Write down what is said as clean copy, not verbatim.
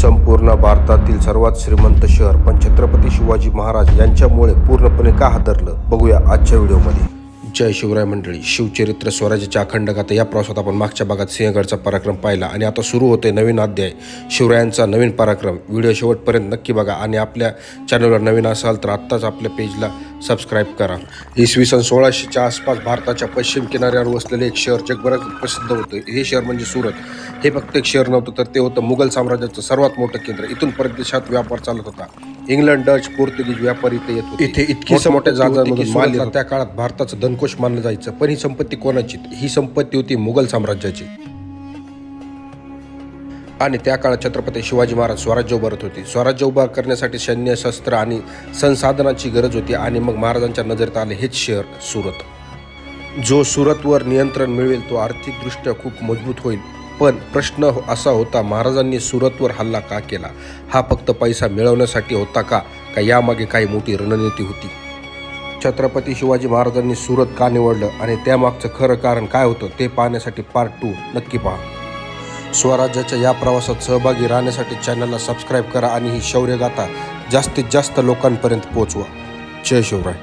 संपूर्ण भारतातील सर्वात श्रीमंत शहर पण छत्रपती शिवाजी महाराज यांच्यामुळे पूर्णपणे का हादरलं, बघूया आजच्या व्हिडिओमध्ये। जय शिवराय मंडळी। शिवचरित्र स्वराज्याच्या अखंड गाथा या प्रवासात आपण मागच्या भागात सिंहगडचा पराक्रम पाहिला आणि आता सुरू होतोय नवीन अध्याय, शिवरायांचा नवीन पराक्रम। व्हिडिओ शेवटपर्यंत नक्की बघा आणि आपल्या चॅनलवर नवीन असाल तर आत्ताच आपल्या पेजला सबस्क्राईब करा। इसवी सन 1600च्या आसपास भारताच्या पश्चिम किनाऱ्यावर वसलेले एक शहर जगभरात प्रसिद्ध होते। हे शहर म्हणजे सुरत। हे फक्त एक शहर नव्हतं तर ते होतं मुघल साम्राज्याचं सर्वात मोठं केंद्र। इथून परदेशात व्यापार चालत होता। इंग्लंड, डच, पोर्तुगीज व्यापारी इथे येत होते। इथे इतकी मोठ्या जहाजांमधून माल येत, त्या काळात भारताचं धनकोश मानलं जायचं। पण ही संपत्ती कोणाची? ही संपत्ती होती मुघल साम्राज्याची। आणि त्या काळात छत्रपती शिवाजी महाराज स्वराज्य उभारत होते। स्वराज्य उभा करण्यासाठी सैन्य, शस्त्र आणि संसाधनाची गरज होती आणि मग महाराजांच्या नजरेत आले हेच शहर सुरत। जो सुरतवर नियंत्रण मिळवेल तो आर्थिकदृष्ट्या खूप मजबूत होईल। पण प्रश्न असा होता, महाराजांनी सुरतवर हल्ला का केला? हा फक्त पैसा मिळवण्यासाठी होता का यामागे काही मोठी रणनीती होती? छत्रपती शिवाजी महाराजांनी सुरत का निवडलं आणि त्यामागचं खरं कारण काय होतं ते पाहण्यासाठी पार्ट 2 नक्की पहा। स्वराज्याच्या या प्रवासात सहभागी राहण्यासाठी चॅनलला सबस्क्राईब करा आणि ही शौर्यगाथा जास्तीत जास्त लोकांपर्यंत पोहोचवा। जय शिवराय।